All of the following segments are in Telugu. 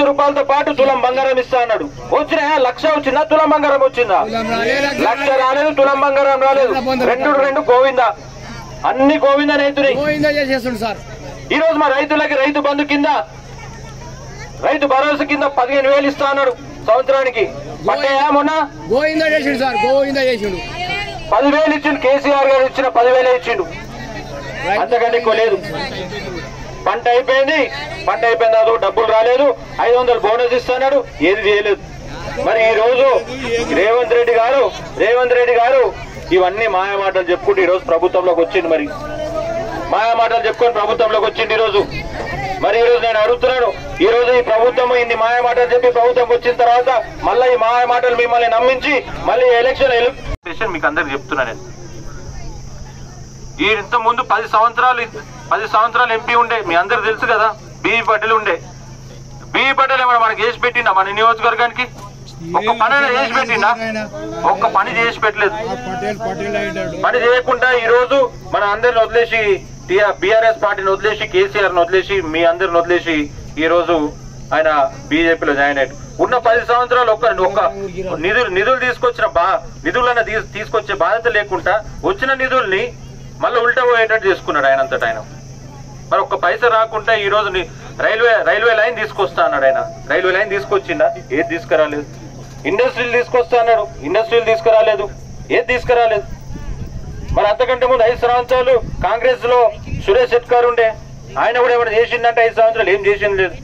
రూపాయలతో పాటు తులం బంగారం ఇస్తా అన్నాడు. వచ్చినాయా? 1,00,000 వచ్చిందా? తులం బంగారం వచ్చిందా? 1,00,000 రాలేదు, తులం బంగారం రాలేదు. రెండు గోవింద, అన్ని గోవింద రైతుని. ఈ రోజు మా రైతులకి రైతు బంధు కింద, రైతు భరోసా కింద 15,000 ఇస్తా అన్నాడు సంవత్సరానికి. పడ్డాయా? మొన్న గోవిందా చేసిండు సార్, గోవిందా చేసిండు. 10,000 ఇచ్చిండు. కేసీఆర్ గారు ఇచ్చిన 10,000 ఇచ్చిండు, అంతకంటే ఎక్కువ లేదు. పంట అయిపోయింది, పంట అయిపోయింది, అదో డబ్బులు రాలేదు. 500 బోనస్ ఇస్తున్నాడు, ఏది చేయలేదు. మరి ఈ రోజు రేవంత్ రెడ్డి గారు ఇవన్నీ మాయమాటలు చెప్పుకుంటూ ఈ రోజు ప్రభుత్వంలోకి వచ్చింది. మరి మాయమాటలు చెప్పుకొని ప్రభుత్వంలోకి వచ్చింది ఈ రోజు. మరి ఈ రోజు నేను అడుగుతున్నాను, ఈ రోజు ఈ ప్రభుత్వం ఇన్ని మాయమాటలు చెప్పి ప్రభుత్వం వచ్చిన తర్వాత మళ్ళీ ఈ మాయమాటలు మిమ్మల్ని నమ్మించి మళ్ళీ ఎలక్షన్ మీకు అందరికి చెప్తున్నా నేను. ఈ ఇంత ముందు 10 సంవత్సరాలు ఎంపీ ఉండే, మీ అందరికి తెలుసు కదా. బిఈ పటేల్ ఉండే. బిఈ పటేల్ ఏమైనా మనకి చేసి పెట్టిండా? మన నియోజకవర్గానికి ఒక్క పని చేసి పెట్టిండా? ఒక్క పని చేసి పెట్టలేదు. పని చేయకుండా ఈ రోజు మన అందరిని వదిలేసి, బీఆర్ఎస్ పార్టీని వదిలేసి, కేసీఆర్ ని వదిలేసి, మీ అందరిని వదిలేసి ఈ రోజు ఆయన బీజేపీలో జాయిన్ అయ్యాడు. ఉన్న 10 సంవత్సరాలు ఒక్క నిధులు తీసుకొచ్చే బాధ్యత లేకుండా వచ్చిన నిధుల్ని మళ్ళీ ఉల్టా పోయేటట్టు చేసుకున్నాడు ఆయనంతటా ఆయన. మరి ఒక్క పైసా రాకుండా ఈ రోజు రైల్వే లైన్ తీసుకొస్తా అన్నాడు ఆయన. రైల్వే లైన్ తీసుకొచ్చిందా? ఏది తీసుకురాలేదు. ఇండస్ట్రీలు తీసుకొస్తా అన్నాడు, ఇండస్ట్రీలు తీసుకురాలేదు, ఏది తీసుకురాలేదు. మరి అంతకంటే ముందు 5 సంవత్సరాలు కాంగ్రెస్ లో సురేష్ శెట్కర్ ఉండే, ఆయన కూడా ఏమైనా చేసిందంటే 5 సంవత్సరాలు ఏం చేసింది లేదు.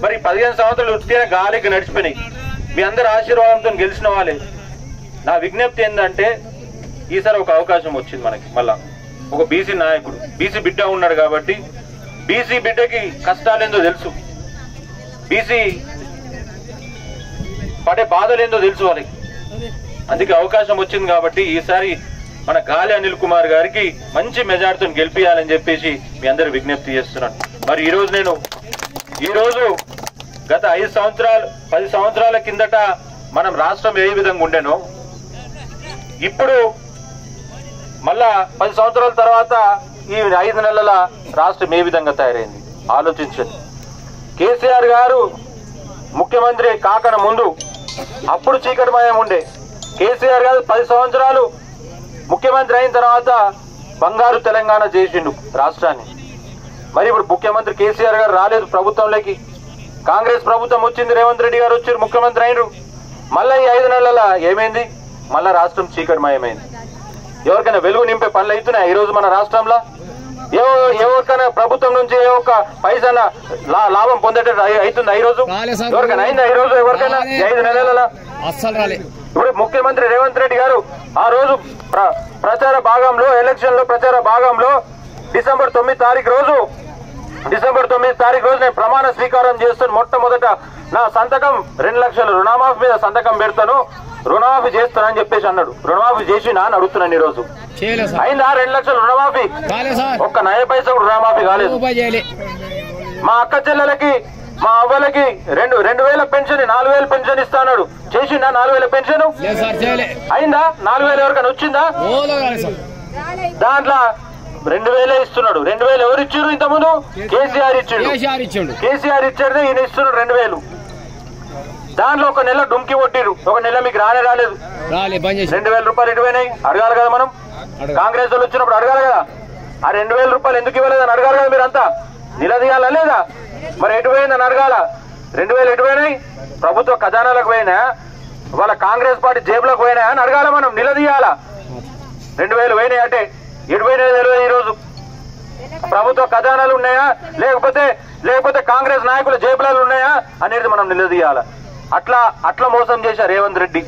మరి 15 సంవత్సరాలు ఉత్తిగా గాలికి నడిచిపోయినాయి. మీ అందరి ఆశీర్వాదంతో గెలిచిన వాళ్ళే. నా విజ్ఞప్తి ఏంటంటే, ఈసారి ఒక అవకాశం వచ్చింది మనకి. మళ్ళా ఒక బీసీ నాయకుడు, బీసీ బిడ్డ ఉన్నాడు కాబట్టి, బీసీ బిడ్డకి కష్టాలేందో తెలుసు, బీసీ పడే బాధలేందో తెలుసు వాళ్ళకి. అందుకే అవకాశం వచ్చింది కాబట్టి ఈసారి మన గాలి అనిల్ కుమార్ గారికి మంచి మెజార్టీతో గెలిపియాలని చెప్పేసి మీ అందరు విజ్ఞప్తి చేస్తున్నాను. మరి ఈ రోజు గత 5 సంవత్సరాలు 10 సంవత్సరాల కిందట మనం రాష్ట్రం ఏ విధంగా ఉండేనో, ఇప్పుడు మళ్ళా 10 సంవత్సరాల తర్వాత ఈ 5 నెలల రాష్ట్రం ఏ విధంగా తయారైంది ఆలోచించండి. కేసీఆర్ గారు ముఖ్యమంత్రి కాకన ముందు అప్పుడు చీకటిమయం ఉండే. కేసీఆర్ గారు 10 సంవత్సరాలు ముఖ్యమంత్రి అయిన తర్వాత బంగారు తెలంగాణ చేసిండు రాష్ట్రాన్ని. మరి ఇప్పుడు ముఖ్యమంత్రి కేసీఆర్ గారు రాలేదు ప్రభుత్వంలోకి, కాంగ్రెస్ ప్రభుత్వం వచ్చింది, రేవంత్ రెడ్డి గారు వచ్చారు, ముఖ్యమంత్రి అయినరు. మళ్ళీ ఈ 5 నెలల ఏమైంది? మళ్ళా రాష్ట్రం చీకటిమయమైంది. ఎవరికైనా వెలుగు నింపే పనులు అవుతున్నాయి ఈ రోజు మన రాష్ట్రంలో? ఎవరికైనా ప్రభుత్వం నుంచి ఏ ఒక్క పైసా లాభం పొందేటట్టు అవుతుందా ఈ రోజు? ఎవరికైనా అయిందా ఈ రోజు? ఎవరికైనా 5 నెలల? అస్సలు రాలేదు. ఇప్పుడు ముఖ్యమంత్రి రేవంత్ రెడ్డి గారు ఆ రోజు ప్రచార భాగంలో, ఎలక్షన్ లో ప్రచార భాగంలో డిసెంబర్ 9 తారీఖు రోజు నేను ప్రమాణ స్వీకారం చేస్తాను, మొట్టమొదట నా సంతకం 2 లక్షల రుణమాఫీ మీద సంతకం పెడతాను, రుణమాఫీ చేస్తానని చెప్పేసి అన్నాడు. రుణమాఫీ చేసినా అని అడుగుతున్నాను ఈ రోజు. అయిందా 2 లక్షల రుణమాఫీ? ఒక్క నయ పైసా కూడా రుణమాఫీ కాలేదు. మా అక్క చెల్లెలకి, మా అవ్వలకి 2,000 పెన్షన్, 4,000 పెన్షన్ ఇస్తాడు. చేసిందా 4,000 పెన్షన్? అయిందా? 4,000 ఎవరికైనా వచ్చిందా? దాంట్లో 2,000 ఇస్తున్నాడు. 2,000 ఎవరు ఇచ్చారు ఇంతకుముందు? కేసీఆర్ ఇచ్చాడు. కేసీఆర్ ఇచ్చాడు, ఈయన ఇస్తున్నాడు 2,000. దాంట్లో ఒక నెల డుమ్కి కొట్టిరు, ఒక నెల మీకు రాలేదు. 2,000 రూపాయలు ఎటువైనాయి? అడగాలి కదా మనం. కాంగ్రెస్ వాళ్ళు వచ్చినప్పుడు అడగాలి కదా, ఆ 2,000 రూపాయలు ఎందుకు ఇవ్వలేదని అడగాలి కదా మీరంతా. నిలదీయాలా లేదా? మరి ఎటుపోయిందని అడగాల. 2,000 ఎటుపోయినాయి? ప్రభుత్వ ఖజానాలకు పోయినా, వాళ్ళ కాంగ్రెస్ పార్టీ జేబులకు పోయినా అని అడగాల మనం, నిలదీయాల. 2,000 పోయినాయి అంటే ఎటుపోయినాయి తెలియదు. ఈ రోజు ప్రభుత్వ ఖజానాలు ఉన్నాయా లేకపోతే కాంగ్రెస్ నాయకుల జేబులలో ఉన్నాయా అనేది మనం నిలదీయాల. అట్లా మోసం చేశారు రేవంత్ రెడ్డి.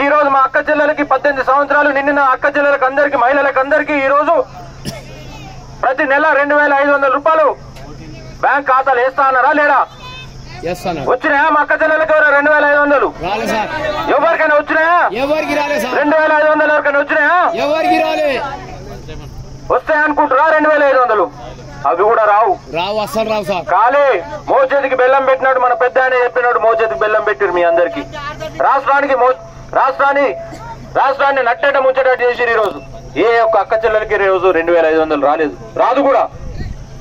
ఈ రోజు మా అక్క చెల్లెలకి 18 సంవత్సరాలు నిండిన అక్క చెల్లెలకు అందరికి, మహిళలకు అందరికీ ఈ రోజు ప్రతి నెల 2,500 రూపాయలు బ్యాంక్ ఖాతాలు వేస్తా అన్నారా లేరా? వచ్చినాయా మా అక్క చెల్లెలకు? 2,500 ఎవరికైనా వచ్చినాయా? 2,500 ఎవరికైనా వచ్చినాయా? వస్తాయి అనుకుంటారా 2,500? అవి కూడా రావు, అసలు రావు సార్. ఖాళీ మోచేతికి బెల్లం పెట్టినాడు మన పెద్ద ఆయన చెప్పినాడు. మోచేతికి బెల్లం పెట్టారు మీ అందరికి. రాష్ట్రాన్ని నట్టేట ముంచేటట్టు చేసిరు. ఈ రోజు ఏ ఒక్క అక్క చెల్లెలకి రోజు 2,500 రాలేదు, రాదు కూడా.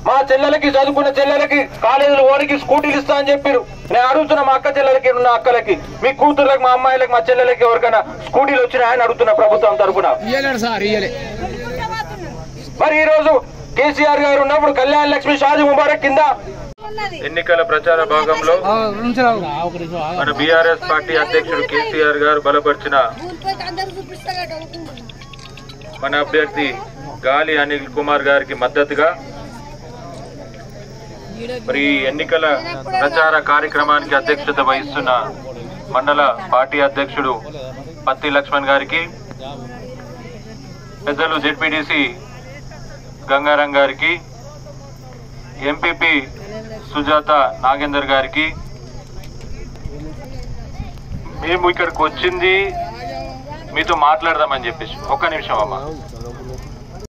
మా చెల్లెలకి చదువుకున్న చెల్లెలకి కాలేజీలు ఓరికి స్కూటీలు ఇస్తా అని చెప్పారు. నేను అడుగుతున్నా మా అక్క చెల్లెలకి ఉన్న అక్కలకి, మీ కూతుర్లకు, మా అమ్మాయిలకు, మా చెల్లెలకి ఎవరికైనా స్కూటీలు వచ్చినాయని అడుగుతున్నా ప్రభుత్వం తరఫున. మరి ఈ రోజు కేసీఆర్ గారు ఉన్నప్పుడు కళ్యాణ లక్ష్మి షాదీ ముబారక్ కింద ఎన్నికల ప్రచార భాగంలో మన బీఆర్ఎస్ పార్టీ అధ్యక్షుడు కేసీఆర్ గారు బలపరిచిన మన అభ్యర్థి గాలి అనిల్ కుమార్ గారికి మద్దతుగా మరి ఎన్నికల ప్రచార కార్యక్రమానికి అధ్యక్షత వహిస్తున్న మండల పార్టీ అధ్యక్షుడు పత్తి లక్ష్మణ్ గారికి, పెద్దలు జెడ్పీటీసీ గంగారం గారికి, ఎంపీపీ సుజాత నాగేందర్ గారికి, మేము ఇక్కడికి వచ్చింది మీతో మాట్లాడదామని చెప్పేసి. ఒక్క నిమిషం అమ్మా.